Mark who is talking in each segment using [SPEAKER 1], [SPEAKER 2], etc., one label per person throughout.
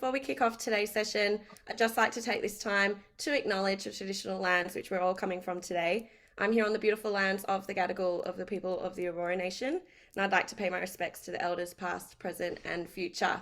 [SPEAKER 1] before we kick off today's session, I'd just like to take this time to acknowledge the traditional lands which we're all coming from today. I'm here on the beautiful lands of the Gadigal of the people of the Aurora Nation, and I'd like to pay my respects to the elders past, present, and future.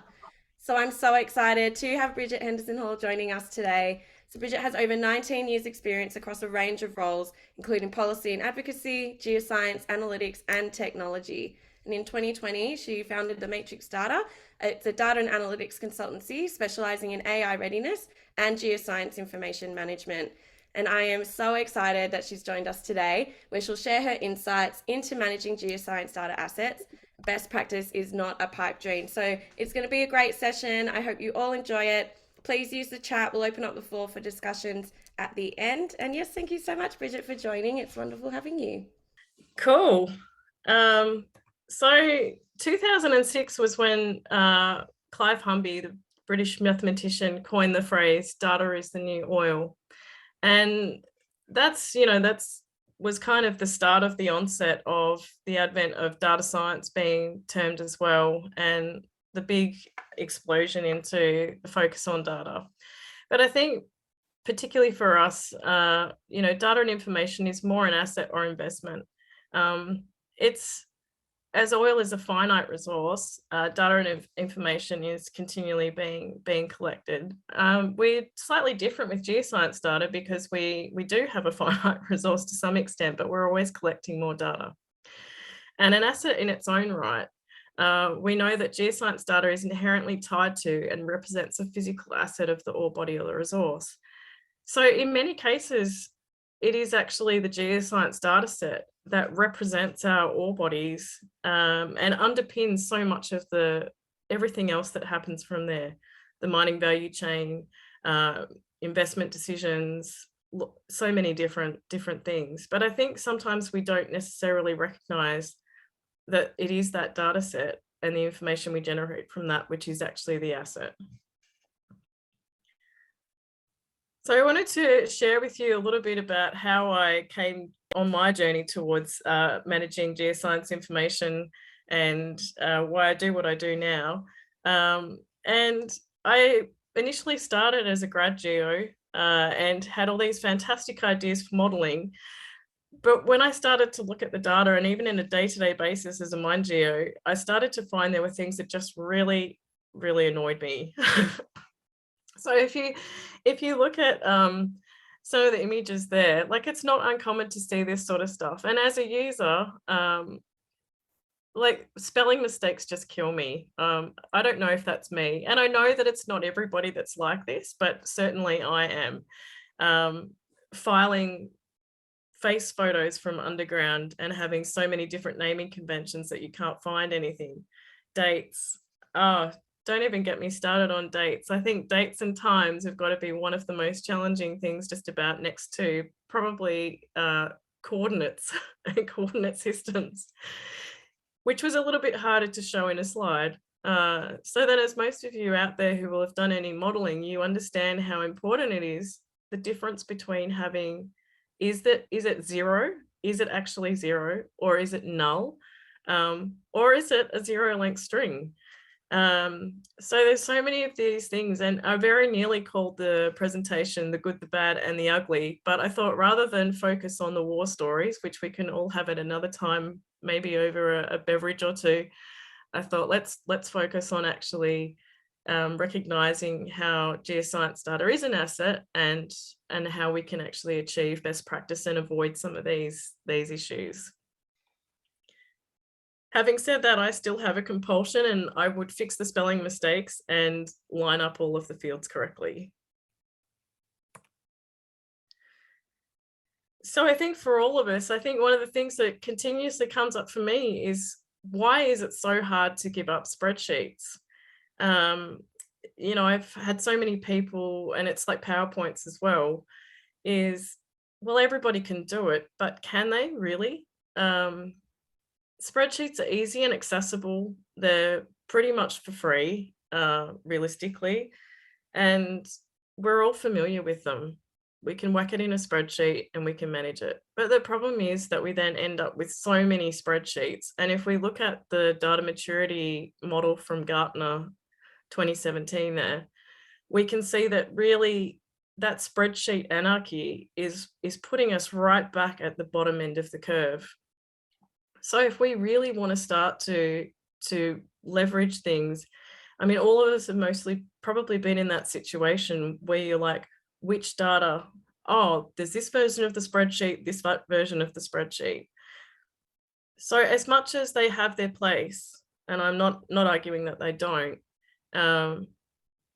[SPEAKER 1] So I'm so excited to have Brigette Hendersonhall joining us today. So Brigette has over 19 years experience across a range of roles, including policy and advocacy, geoscience, analytics, and technology. And in 2020, she founded the Matrix Data. It's a data and analytics consultancy specialising in AI readiness and geoscience information management. And I am so excited that she's joined us today, where she'll share her insights into managing geoscience data assets. Best practice is not a pipe dream. So it's going to be a great session. I hope you all enjoy it. Please use the chat. We'll open up the floor for discussions at the end. And yes, thank you so much, Brigette, for joining. It's wonderful having you.
[SPEAKER 2] Cool. So 2006 was when Clive Humby, the British mathematician, coined the phrase "data is the new oil," and that's was kind of the start of the onset of the advent of data science being termed as well, and the big explosion into the focus on data. But I think particularly for us, data and information is more an asset or investment. It's, as oil is a finite resource, data and information is continually being collected. We're slightly different with geoscience data because we do have a finite resource to some extent, but we're always collecting more data. And an asset in its own right, we know that geoscience data is inherently tied to and represents a physical asset of the ore body or the resource. So in many cases, it is actually the geoscience data set that represents our ore bodies and underpins so much of everything else that happens from there. The mining value chain, investment decisions, so many different things. But I think sometimes we don't necessarily recognize that it is that data set and the information we generate from that, which is actually the asset. So I wanted to share with you a little bit about how I came on my journey towards managing geoscience information and why I do what I do now. And I initially started as a grad geo and had all these fantastic ideas for modelling. But when I started to look at the data, and even in a day-to-day basis as a mine geo, I started to find there were things that just really, really annoyed me. So if you look at some of the images there, like, it's not uncommon to see this sort of stuff. And as a user, like, spelling mistakes just kill me. I don't know if that's me. And I know that it's not everybody that's like this, but certainly I am. Filing face photos from underground and having so many different naming conventions that you can't find anything. Dates. Don't even get me started on dates. I think dates and times have got to be one of the most challenging things, just about, next to probably coordinates and coordinate systems, which was a little bit harder to show in a slide. So that, as most of you out there who will have done any modelling, you understand how important it is, the difference between having, is it zero? Is it actually zero? Or is it null? Or is it a zero length string? So there's so many of these things, and I very nearly called the presentation The Good, the Bad and the Ugly, but I thought, rather than focus on the war stories, which we can all have at another time, maybe over a beverage or two, I thought let's focus on actually recognizing how geoscience data is an asset and how we can actually achieve best practice and avoid some of these issues. Having said that, I still have a compulsion, and I would fix the spelling mistakes and line up all of the fields correctly. So I think for all of us, I think one of the things that continuously comes up for me is, why is it so hard to give up spreadsheets? I've had so many people, and it's like PowerPoints as well, is, well, everybody can do it, but can they really? Spreadsheets are easy and accessible. They're pretty much for free, realistically, and we're all familiar with them. We can whack it in a spreadsheet and we can manage it. But the problem is that we then end up with so many spreadsheets. And if we look at the data maturity model from Gartner 2017 there, we can see that really that spreadsheet anarchy is putting us right back at the bottom end of the curve. So if we really want to start to leverage things, I mean, all of us have mostly probably been in that situation where you're like, which data? Oh, there's this version of the spreadsheet, this version of the spreadsheet. So as much as they have their place, and I'm not arguing that they don't,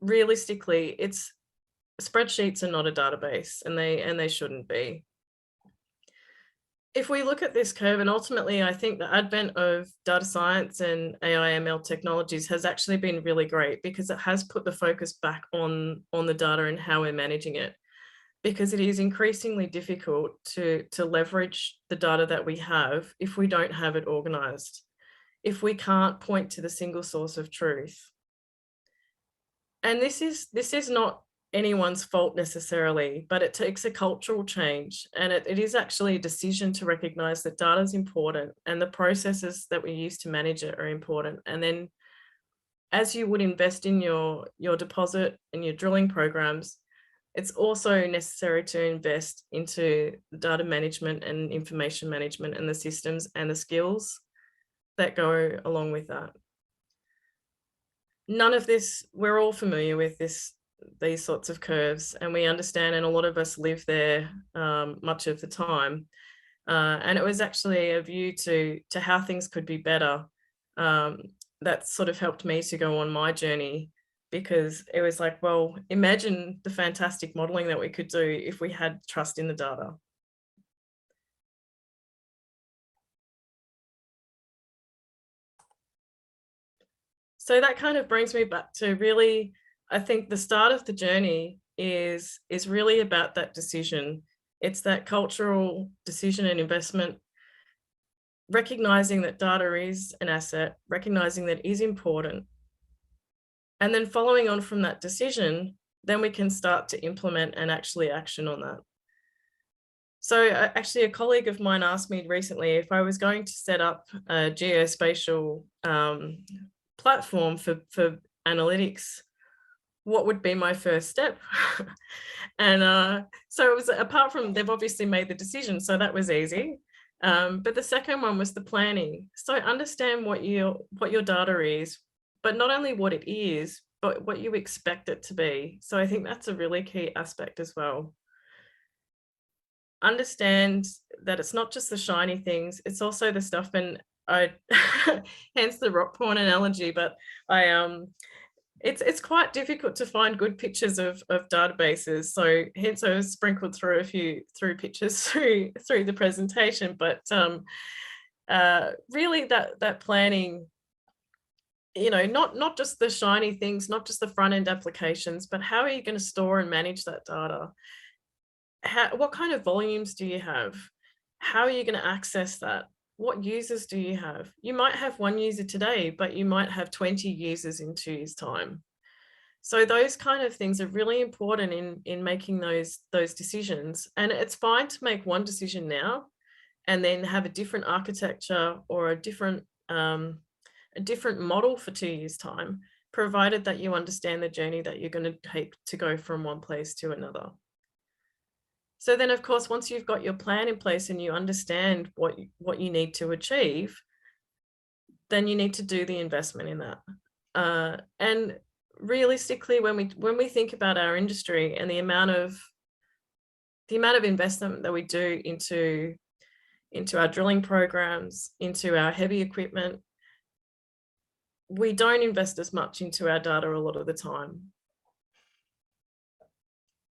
[SPEAKER 2] realistically, it's spreadsheets are not a database, and they shouldn't be. If we look at this curve, and ultimately I think the advent of data science and AI/ML technologies has actually been really great, because it has put the focus back on the data and how we're managing it, because it is increasingly difficult to leverage the data that we have if we don't have it organized, if we can't point to the single source of truth. And this is not anyone's fault necessarily, but it takes a cultural change, and it is actually a decision to recognize that data is important and the processes that we use to manage it are important. And then as you would invest in your deposit and your drilling programs, it's also necessary to invest into the data management and information management and the systems and the skills that go along with that. None of this, we're all familiar with these sorts of curves, and we understand, and a lot of us live there much of the time. And it was actually a view to how things could be better that sort of helped me to go on my journey, because it was like, well, imagine the fantastic modeling that we could do if we had trust in the data. So that kind of brings me back to really, I think the start of the journey is really about that decision. It's that cultural decision and investment, recognizing that data is an asset, recognizing that it is important. And then following on from that decision, then we can start to implement and actually action on that. So actually a colleague of mine asked me recently if I was going to set up a geospatial platform for analytics, what would be my first step? And so it was, apart from, they've obviously made the decision, so that was easy. But the second one was the planning. So understand what your data is, but not only what it is, but what you expect it to be. So I think that's a really key aspect as well. Understand that it's not just the shiny things, it's also the stuff, and I hence the rock porn analogy, but it's quite difficult to find good pictures of databases, so hence I was sprinkled through a few pictures through the presentation. But really that planning, you know, not just the shiny things, not just the front end applications, but how are you going to store and manage that data? What kind of volumes do you have? How are you going to access that? What users do you have? You might have one user today, but you might have 20 users in 2 years' time. So those kind of things are really important in making those decisions. And it's fine to make one decision now and then have a different architecture or a different model for 2 years' time, provided that you understand the journey that you're going to take to go from one place to another. So then, of course, once you've got your plan in place and you understand what you need to achieve, then you need to do the investment in that. And realistically, when we think about our industry and the amount of investment that we do into our drilling programs, into our heavy equipment, we don't invest as much into our data a lot of the time.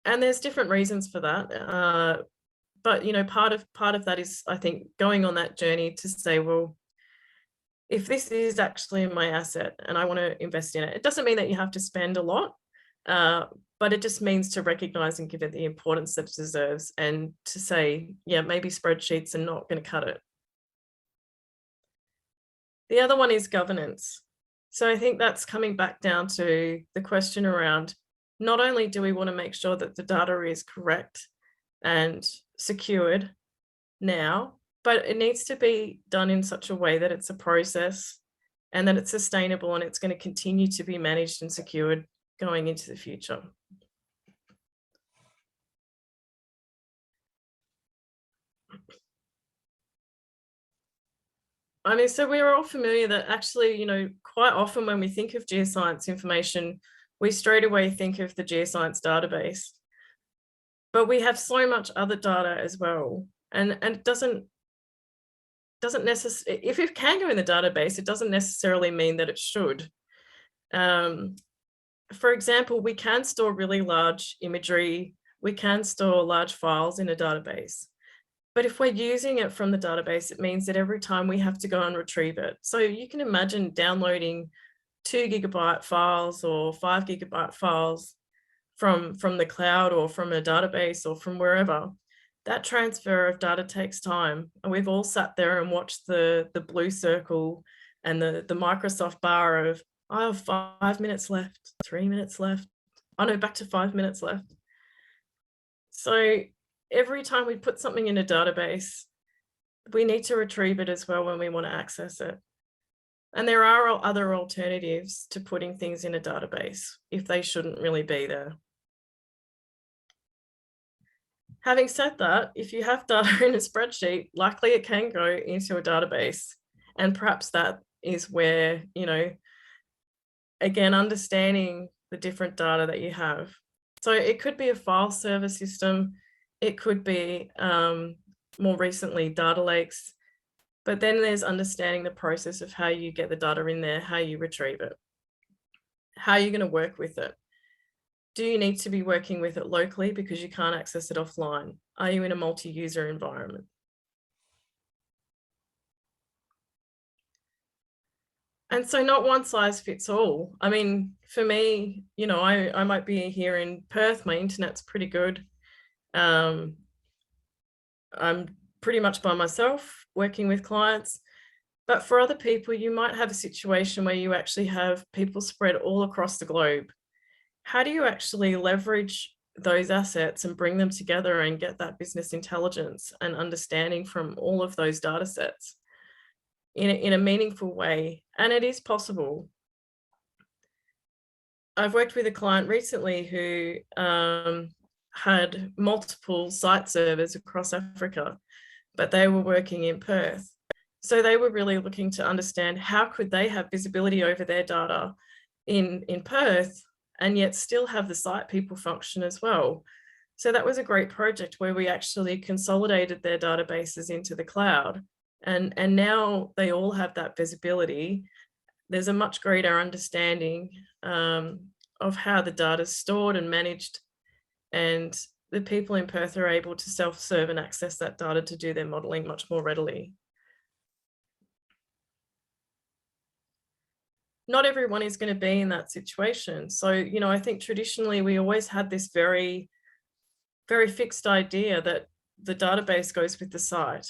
[SPEAKER 2] And there's different reasons for that. But, you know, part of that is, I think, going on that journey to say, well, if this is actually my asset and I want to invest in it, it doesn't mean that you have to spend a lot, but it just means to recognize and give it the importance that it deserves, and to say, yeah, maybe spreadsheets are not going to cut it. The other one is governance. So I think that's coming back down to the question around, not only do we want to make sure that the data is correct and secured now, but it needs to be done in such a way that it's a process and that it's sustainable and it's going to continue to be managed and secured going into the future. I mean, so we're all familiar that actually, quite often when we think of geoscience information, we straight away think of the Geoscience database. But we have so much other data as well. And it doesn't necessarily, if it can go in the database, it doesn't necessarily mean that it should. For example, we can store really large imagery, we can store large files in a database. But if we're using it from the database, it means that every time we have to go and retrieve it. So you can imagine downloading 2 GB files or 5 GB files from the cloud or from a database or from wherever. That transfer of data takes time. And we've all sat there and watched the blue circle and the Microsoft bar of, I have 5 minutes left, 3 minutes left. Oh no, back to 5 minutes left. So every time we put something in a database, we need to retrieve it as well when we want to access it. And there are other alternatives to putting things in a database if they shouldn't really be there. Having said that, if you have data in a spreadsheet, likely it can go into a database. And perhaps that is where, again, understanding the different data that you have. So it could be a file server system. It could be, more recently, data lakes. But then there's understanding the process of how you get the data in there, how you retrieve it, how you're going to work with it. Do you need to be working with it locally because you can't access it offline? Are you in a multi-user environment? And so not one size fits all. I mean, for me, I might be here in Perth, my internet's pretty good. I'm pretty much by myself working with clients. But for other people, you might have a situation where you actually have people spread all across the globe. How do you actually leverage those assets and bring them together and get that business intelligence and understanding from all of those data sets in a meaningful way? And it is possible. I've worked with a client recently who had multiple site servers across Africa, but they were working in Perth. So they were really looking to understand how could they have visibility over their data in Perth and yet still have the site people function as well. So that was a great project where we actually consolidated their databases into the cloud. And now they all have that visibility. There's a much greater understanding of how the data is stored and managed. And the people in Perth are able to self-serve and access that data to do their modelling much more readily. Not everyone is going to be in that situation. So, I think traditionally we always had this very, very fixed idea that the database goes with the site.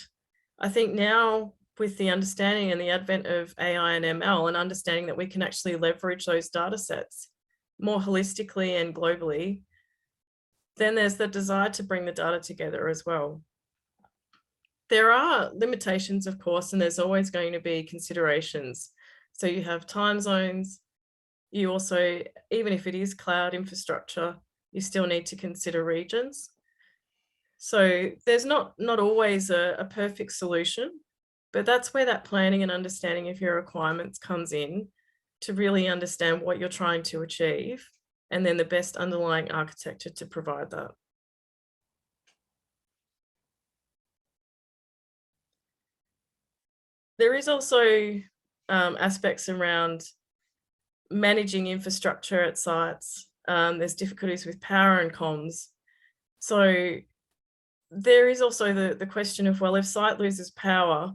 [SPEAKER 2] I think now with the understanding and the advent of AI and ML and understanding that we can actually leverage those data sets more holistically and globally, then there's the desire to bring the data together as well. There are limitations, of course, and there's always going to be considerations. So you have time zones. You also, even if it is cloud infrastructure, you still need to consider regions. So there's not always a perfect solution, but that's where that planning and understanding of your requirements comes in to really understand what you're trying to achieve and then the best underlying architecture to provide that. There is also aspects around managing infrastructure at sites. There's difficulties with power and comms. So there is also the question of, well, if site loses power,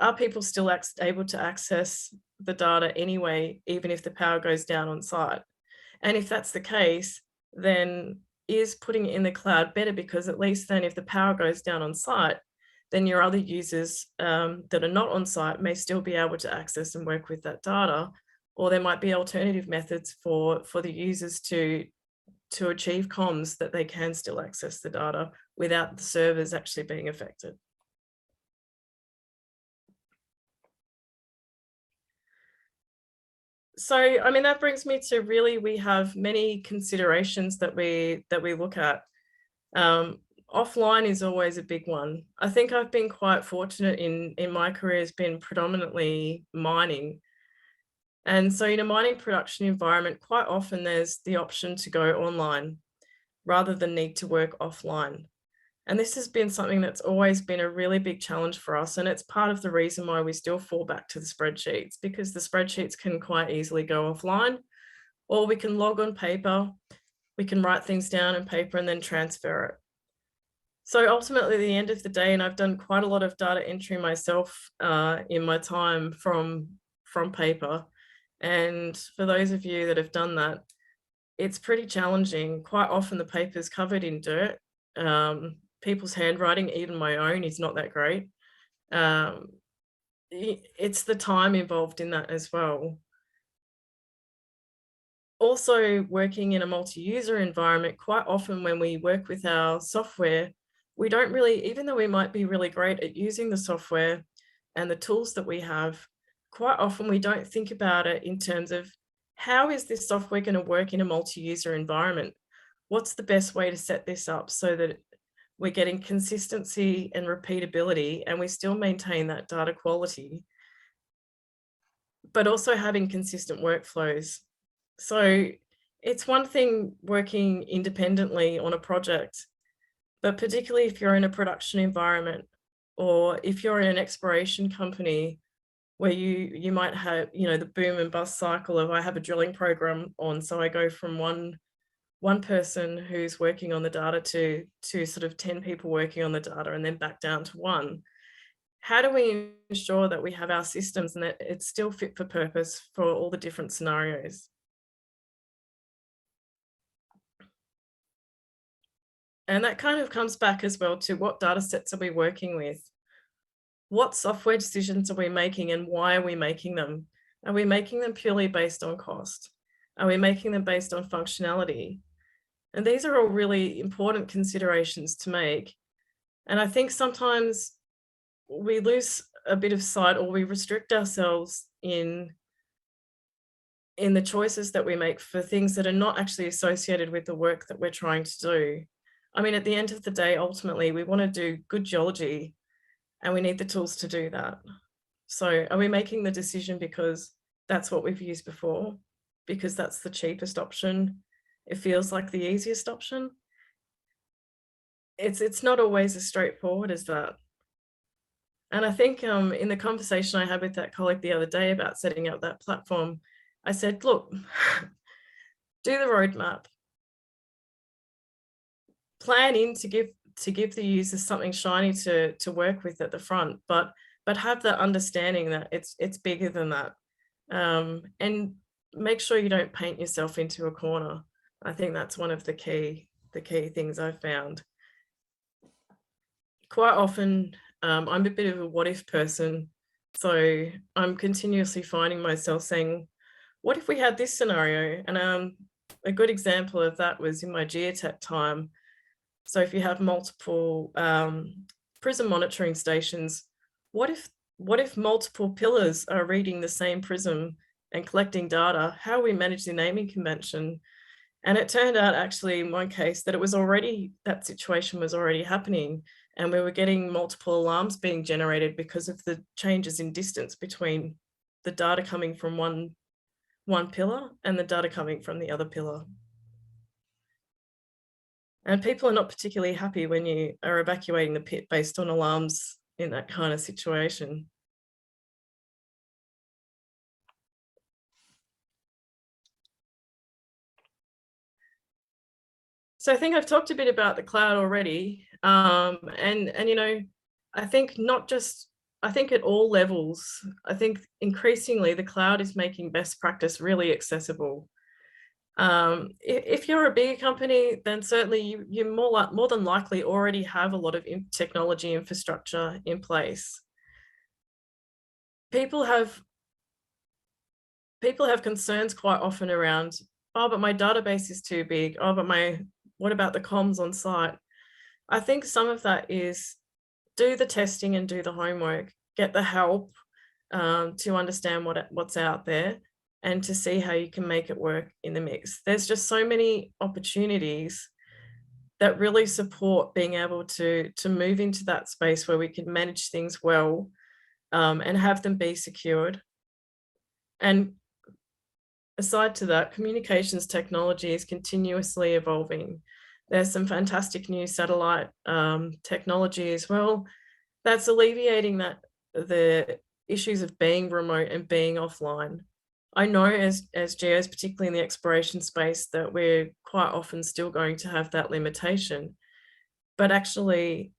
[SPEAKER 2] are people still able to access the data anyway, even if the power goes down on site? And if that's the case, then is putting it in the cloud better? Because at least then if the power goes down on site, then your other users that are not on site may still be able to access and work with that data, or there might be alternative methods for the users to achieve comms that they can still access the data without the servers actually being affected. So, I mean, that brings me to really, we have many considerations that we look at. Offline is always a big one. I think I've been quite fortunate in my career has been predominantly mining. And so in a mining production environment, quite often there's the option to go online rather than need to work offline. And this has been something that's always been a really big challenge for us. And it's part of the reason why we still fall back to the spreadsheets, because the spreadsheets can quite easily go offline, or we can log on paper, we can write things down in paper and then transfer it. So ultimately, at the end of the day, and I've done quite a lot of data entry myself in my time from paper. And for those of you that have done that, it's pretty challenging. Quite often the paper's covered in dirt. People's handwriting, even my own, is not that great. It's the time involved in that as well. Also, working in a multi-user environment, quite often when we work with our software, we don't really, even though we might be really great at using the software and the tools that we have, quite often we don't think about it in terms of how is this software going to work in a multi-user environment? What's the best way to set this up so that we're getting consistency and repeatability and we still maintain that data quality, but also having consistent workflows. So it's one thing working independently on a project, but particularly if you're in a production environment or if you're in an exploration company where you might have, the boom and bust cycle of I have a drilling program on, so I go from one person who's working on the data to sort of 10 people working on the data and then back down to one. How do we ensure that we have our systems and that it's still fit for purpose for all the different scenarios? And that kind of comes back as well to what data sets are we working with? What software decisions are we making and why are we making them? Are we making them purely based on cost? Are we making them based on functionality? And these are all really important considerations to make. And I think sometimes we lose a bit of sight or we restrict ourselves in the choices that we make for things that are not actually associated with the work that we're trying to do. I mean, at the end of the day, ultimately, we want to do good geology and we need the tools to do that. So are we making the decision because that's what we've used before? Because that's the cheapest option? It feels like the easiest option? It's not always as straightforward as that. And I think in the conversation I had with that colleague the other day about setting up that platform, I said, look, do the roadmap. Plan in to give the users something shiny to work with at the front, but have that understanding that it's bigger than that. And make sure you don't paint yourself into a corner. I think that's one of the key things I've found. Quite often, I'm a bit of a what if person. So I'm continuously finding myself saying, what if we had this scenario? And a good example of that was in my geotech time. So if you have multiple prism monitoring stations, what if multiple pillars are reading the same prism and collecting data? How we manage the naming convention? And it turned out actually in one case that that situation was already happening, and we were getting multiple alarms being generated because of the changes in distance between the data coming from one pillar and the data coming from the other pillar. And people are not particularly happy when you are evacuating the pit based on alarms in that kind of situation. So I think I've talked a bit about the cloud already. And I think I think at all levels, I think increasingly the cloud is making best practice really accessible. If you're a bigger company, then certainly you more than likely already have a lot of technology infrastructure in place. People have concerns quite often around, oh, but my database is too big. Oh, but what about the comms on site? I think some of that is do the testing and do the homework, get the help to understand what's out there, and to see how you can make it work in the mix. There's just so many opportunities that really support being able to move into that space where we can manage things well, and have them be secured. And aside to that, communications technology is continuously evolving. There's some fantastic new satellite technology as well that's alleviating the issues of being remote and being offline. I know as geos, particularly in the exploration space, that we're quite often still going to have that limitation. But actually,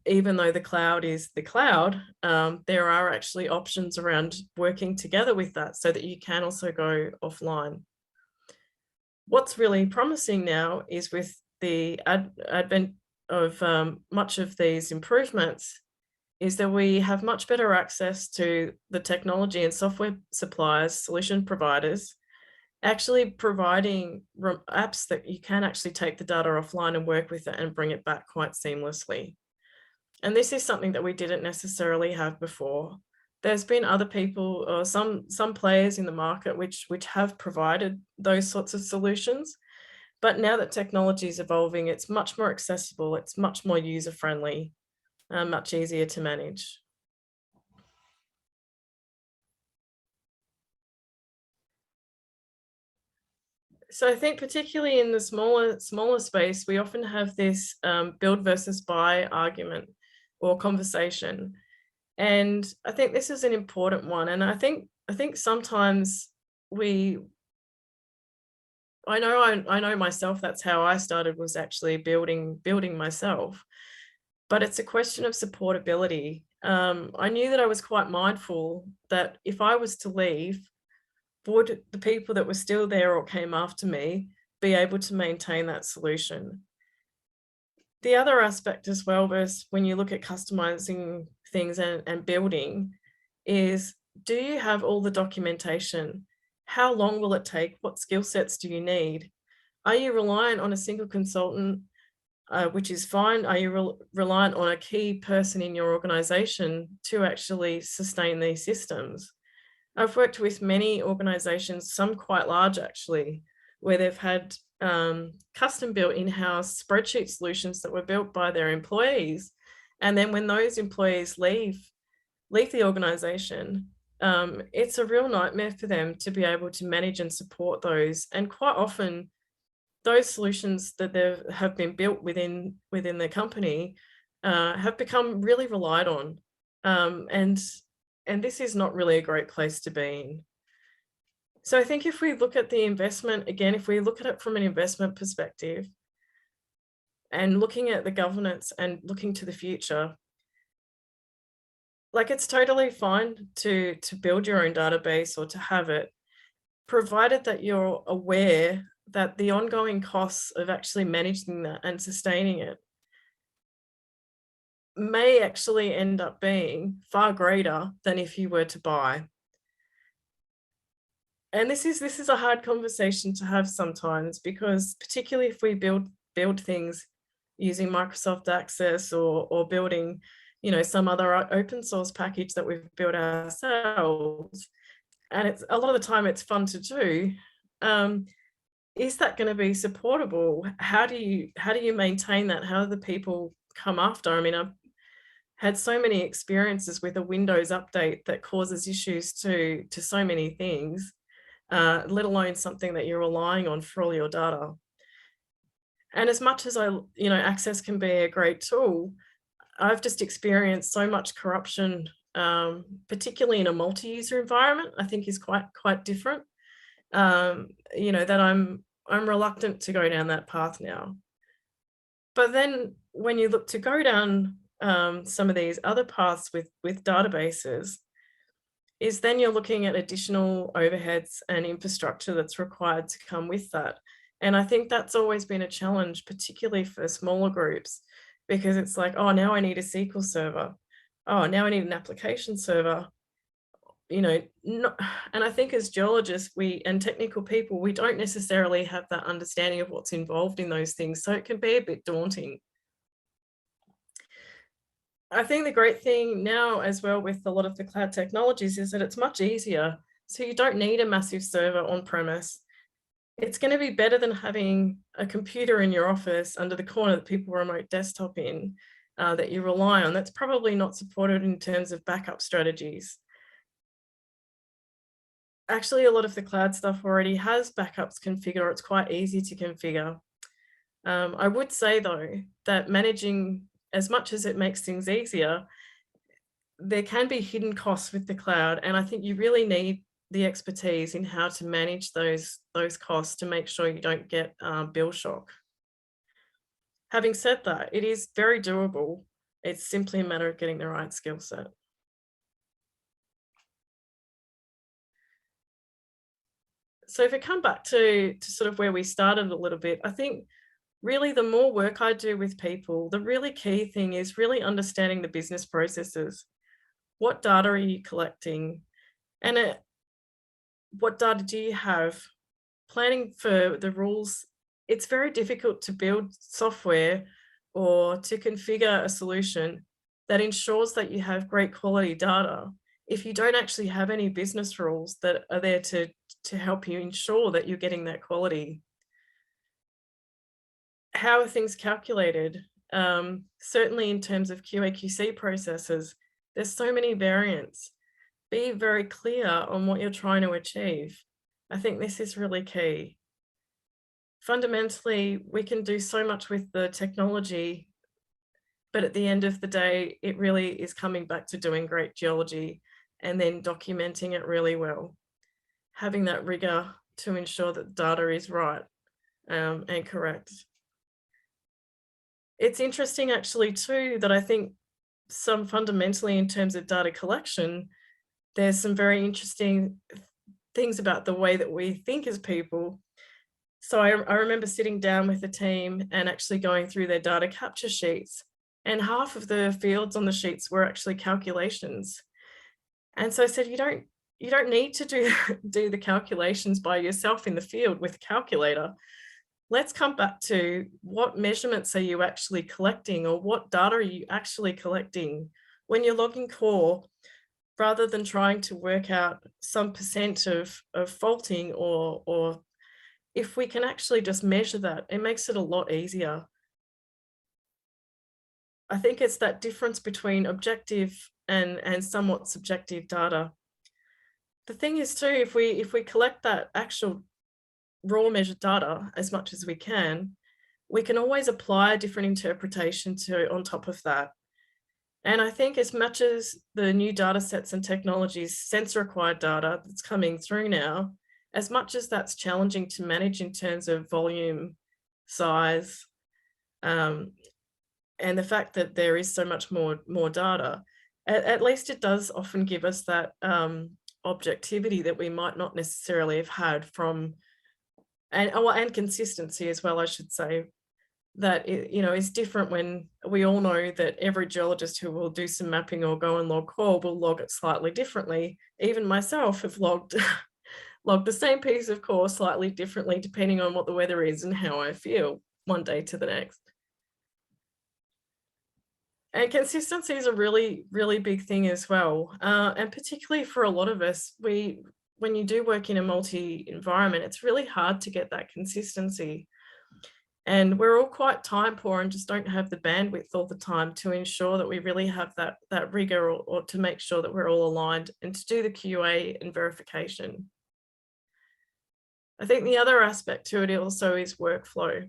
[SPEAKER 2] even though the cloud is the cloud, there are actually options around working together with that so that you can also go offline. What's really promising now is with the advent of much of these improvements is that we have much better access to the technology and software suppliers, solution providers, actually providing apps that you can actually take the data offline and work with it and bring it back quite seamlessly. And this is something that we didn't necessarily have before. There's been other people or some players in the market which have provided those sorts of solutions. But now that technology is evolving, it's much more accessible, it's much more user-friendly, much easier to manage. So I think particularly in the smaller space, we often have this build versus buy argument or conversation. And I think this is an important one. And I think sometimes I know myself, that's how I started, was actually building myself. But it's a question of supportability. I knew that I was quite mindful that if I was to leave, would the people that were still there or came after me be able to maintain that solution? The other aspect as well is when you look at customizing things and building is, do you have all the documentation? How long will it take? What skill sets do you need? Are you reliant on a single consultant, which is fine? Are you reliant on a key person in your organization to actually sustain these systems? I've worked with many organizations, some quite large actually, where they've had custom built in-house spreadsheet solutions that were built by their employees. And then when those employees leave the organization, it's a real nightmare for them to be able to manage and support those. And quite often, those solutions that have been built within the company have become really relied on. And this is not really a great place to be in. So I think if we look at the investment, again, if we look at it from an investment perspective and looking at the governance and looking to the future, like, it's totally fine to build your own database or to have it, provided that you're aware that the ongoing costs of actually managing that and sustaining it may actually end up being far greater than if you were to buy. And this is a hard conversation to have sometimes, because particularly if we build things using Microsoft Access or building, some other open source package that we've built ourselves, and it's a lot of the time it's fun to do. Is that going to be supportable? How do you maintain that? How do the people come after? I mean, I've had so many experiences with a Windows update that causes issues to so many things, let alone something that you're relying on for all your data. And as much as Access can be a great tool, I've just experienced so much corruption, particularly in a multi-user environment, I think is quite different, that I'm reluctant to go down that path now. But then when you look to go down some of these other paths with databases, is then you're looking at additional overheads and infrastructure that's required to come with that. And I think that's always been a challenge, particularly for smaller groups, because it's like, oh, now I need a SQL server. Oh, now I need an application server. And I think as geologists and technical people, we don't necessarily have that understanding of what's involved in those things. So it can be a bit daunting. I think the great thing now as well with a lot of the cloud technologies is that it's much easier. So you don't need a massive server on premise. It's going to be better than having a computer in your office under the corner that people remote desktop in that you rely on. That's probably not supported in terms of backup strategies. Actually, a lot of the cloud stuff already has backups configured. It's quite easy to configure. I would say though, that managing, as much as it makes things easier, there can be hidden costs with the cloud. And I think you really need the expertise in how to manage those costs to make sure you don't get bill shock. Having said that, it is very doable. It's simply a matter of getting the right skill set. So if we come back to sort of where we started a little bit, I think really the more work I do with people, the really key thing is really understanding the business processes. What data are you collecting? And what data do you have? Planning for the rules. It's very difficult to build software or to configure a solution that ensures that you have great quality data if you don't actually have any business rules that are there to help you ensure that you're getting that quality. How are things calculated? Certainly in terms of QA/QC processes, there's so many variants. Be very clear on what you're trying to achieve. I think this is really key. Fundamentally, we can do so much with the technology, but at the end of the day, it really is coming back to doing great geology and then documenting it really well. Having that rigor to ensure that data is right and correct. It's interesting actually too that I think some fundamentally in terms of data collection, there's some very interesting things about the way that we think as people. So I remember sitting down with the team and actually going through their data capture sheets, and half of the fields on the sheets were actually calculations. And so I said, you don't need to do the calculations by yourself in the field with a calculator. Let's come back to what measurements are you actually collecting, or what data are you actually collecting when you're logging core, rather than trying to work out some percent of faulting, or if we can actually just measure that, it makes it a lot easier. I think it's that difference between objective and somewhat subjective data. The thing is too, if we collect that actual raw measured data as much as we can always apply a different interpretation on top of that. And I think as much as the new data sets and technologies sensor acquired data that's coming through now, as much as that's challenging to manage in terms of volume, size, and the fact that there is so much more data, at least it does often give us that objectivity that we might not necessarily have had from, and consistency as well, I should say, that is different when we all know that every geologist who will do some mapping or go and log core will log it slightly differently. Even myself have logged the same piece of core slightly differently depending on what the weather is and how I feel one day to the next. And consistency is a really, really big thing as well. And particularly for a lot of us, when you do work in a multi-environment, it's really hard to get that consistency. And we're all quite time poor and just don't have the bandwidth all the time to ensure that we really have that rigor, or to make sure that we're all aligned and to do the QA and verification. I think the other aspect to it also is workflow.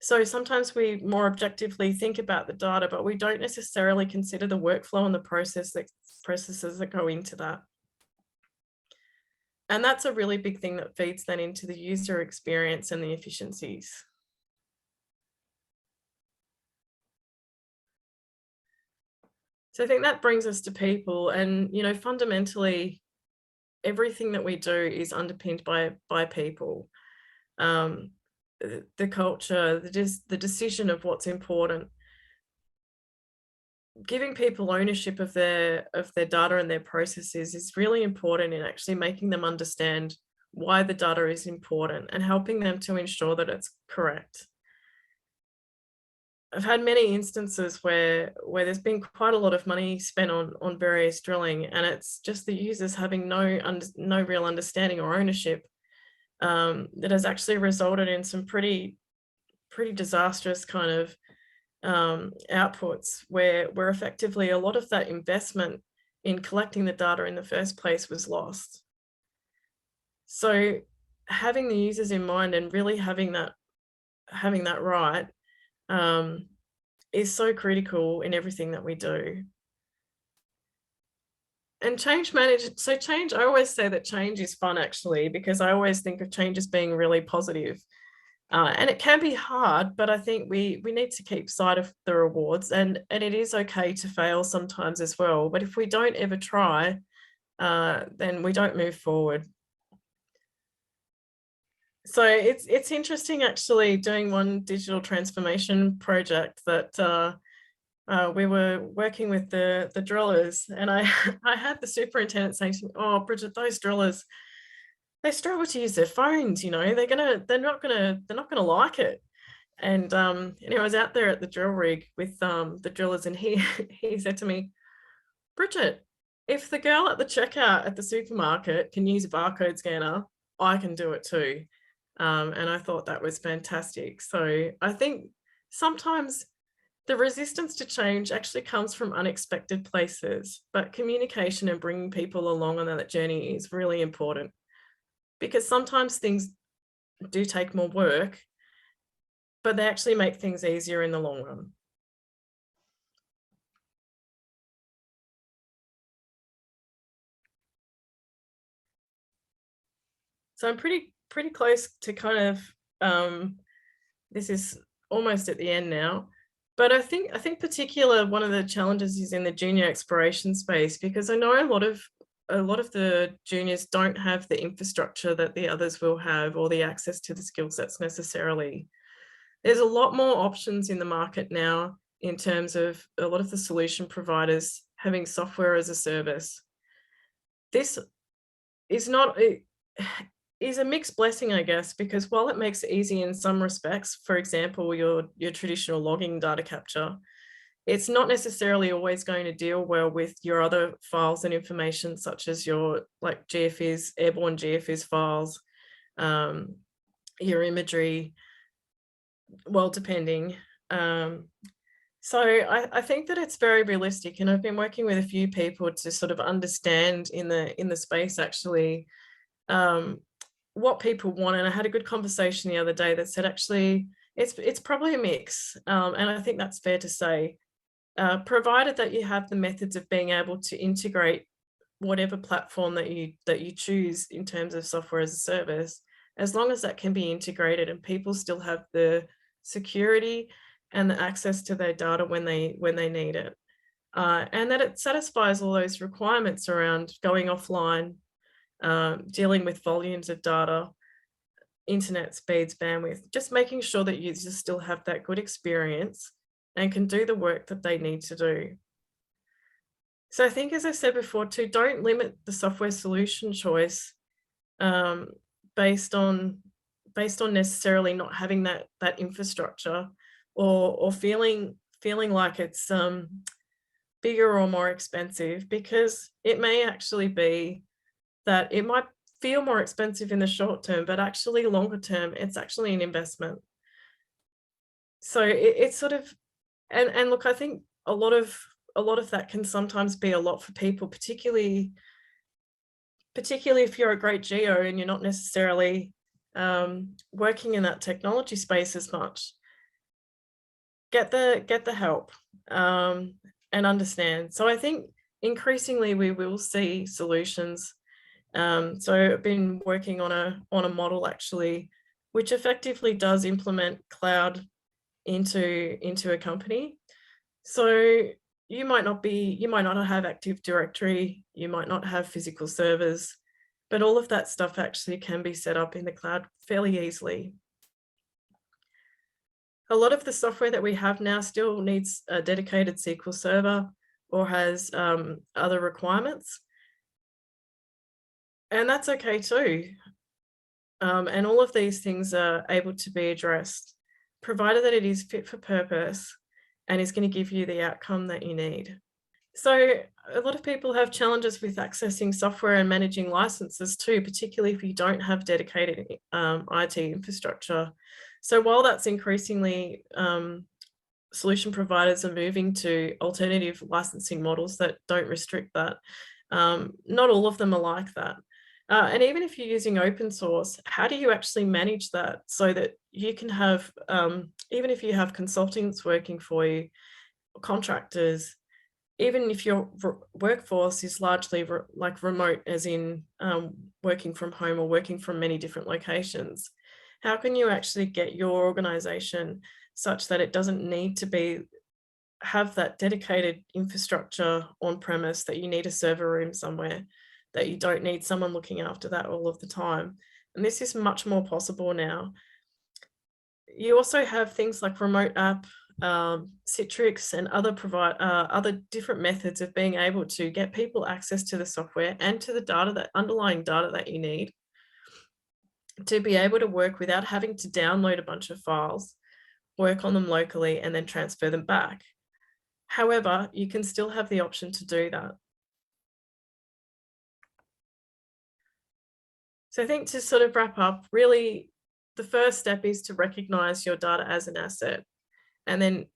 [SPEAKER 2] So sometimes we more objectively think about the data, but we don't necessarily consider the workflow and the processes that go into that. And that's a really big thing that feeds then into the user experience and the efficiencies. So I think that brings us to people, and fundamentally everything that we do is underpinned by people. The culture, the decision of what's important. Giving people ownership of their data and their processes is really important in actually making them understand why the data is important and helping them to ensure that it's correct. I've had many instances where there's been quite a lot of money spent on various drilling, and it's just the users having no real understanding or ownership, that has actually resulted in some pretty disastrous kind of outputs where effectively a lot of that investment in collecting the data in the first place was lost. So having the users in mind and really having that right is so critical in everything that we do. And change, I always say that change is fun, actually, because I always think of change as being really positive. And it can be hard, but I think we need to keep sight of the rewards, and it is okay to fail sometimes as well. But if we don't ever try, then we don't move forward. So it's interesting, actually, doing one digital transformation project that we were working with the drillers, and I had the superintendent saying to me, "Oh, Bridget, those drillers, they struggle to use their phones. You know, they're not gonna like it." And I was out there at the drill rig with the drillers, and he he said to me, "Bridget, if the girl at the checkout at the supermarket can use a barcode scanner, I can do it too." And I thought that was fantastic. So I think sometimes the resistance to change actually comes from unexpected places, but communication and bringing people along on that journey is really important, because sometimes things do take more work, but they actually make things easier in the long run. So I'm pretty close to kind of, this is almost at the end now, but I think particular one of the challenges is in the junior exploration space, because I know a lot of the juniors don't have the infrastructure that the others will have, or the access to the skill sets necessarily. There's a lot more options in the market now in terms of a lot of the solution providers having software as a service. This is not is a mixed blessing, I guess, because while it makes it easy in some respects, for example, your traditional logging data capture, it's not necessarily always going to deal well with your other files and information, such as your like GeoPhys, airborne GeoPhys files, your imagery, well, depending. So I think that it's very realistic, and I've been working with a few people to sort of understand in the space, actually, what people want. And I had a good conversation the other day that said, actually, it's probably a mix, and I think that's fair to say, provided that you have the methods of being able to integrate whatever platform that you choose in terms of software as a service, as long as that can be integrated and people still have the security and the access to their data when they need it, and that it satisfies all those requirements around going offline, dealing with volumes of data, internet speeds, bandwidth, just making sure that users still have that good experience and can do the work that they need to do. So I think, as I said before, too, don't limit the software solution choice based on necessarily not having that infrastructure, or feeling like it's bigger or more expensive, because it may actually be that it might feel more expensive in the short term, but actually longer term, it's actually an investment. So it's sort of, and look, I think a lot of that can sometimes be a lot for people, particularly if you're a great geo and you're not necessarily working in that technology space as much. Get the help and understand. So I think increasingly we will see solutions. So I've been working on a model, actually, which effectively does implement cloud into a company. So you might not have Active Directory, you might not have physical servers, but all of that stuff actually can be set up in the cloud fairly easily. A lot of the software that we have now still needs a dedicated SQL server or has other requirements, and that's okay too. And all of these things are able to be addressed, provided that it is fit for purpose and is going to give you the outcome that you need. So a lot of people have challenges with accessing software and managing licenses too, particularly if you don't have dedicated IT infrastructure. So while that's increasingly, solution providers are moving to alternative licensing models that don't restrict that, not all of them are like that. And even if you're using open source, how do you actually manage that so that you can have, even if you have consultants working for you, contractors, even if your workforce is largely like remote, as in working from home or working from many different locations, how can you actually get your organization such that it doesn't need to have that dedicated infrastructure on premise, that you need a server room somewhere, that you don't need someone looking after that all of the time? And this is much more possible now. You also have things like remote app, Citrix, and other different methods of being able to get people access to the software and to the data, that underlying data that you need, to be able to work without having to download a bunch of files, work on them locally, and then transfer them back. However, you can still have the option to do that. So I think, to sort of wrap up, really the first step is to recognize your data as an asset, and then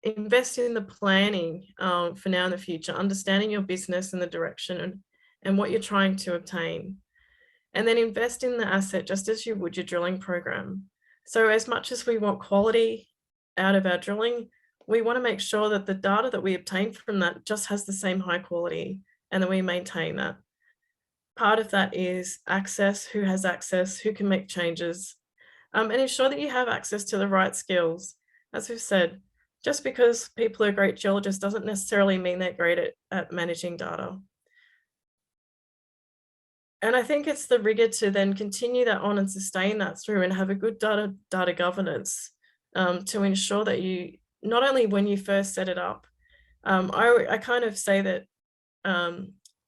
[SPEAKER 2] invest in the planning for now and the future, understanding your business and the direction and what you're trying to obtain. And then invest in the asset just as you would your drilling program. So as much as we want quality out of our drilling, we want to make sure that the data that we obtain from that just has the same high quality, and that we maintain that. Part of that is access, who has access, who can make changes, and ensure that you have access to the right skills. As we've said, just because people are great geologists doesn't necessarily mean they're great at managing data. And I think it's the rigor to then continue that on and sustain that through, and have a good data governance to ensure that you, not only when you first set it up, I kind of say that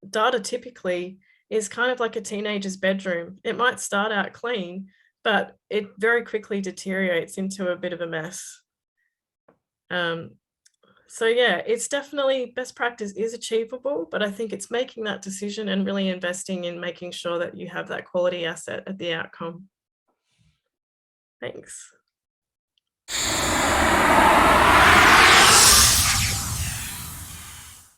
[SPEAKER 2] data typically is kind of like a teenager's bedroom. It might start out clean, but it very quickly deteriorates into a bit of a mess. So yeah, it's definitely, best practice is achievable, but I think it's making that decision and really investing in making sure that you have that quality asset at the outcome. Thanks.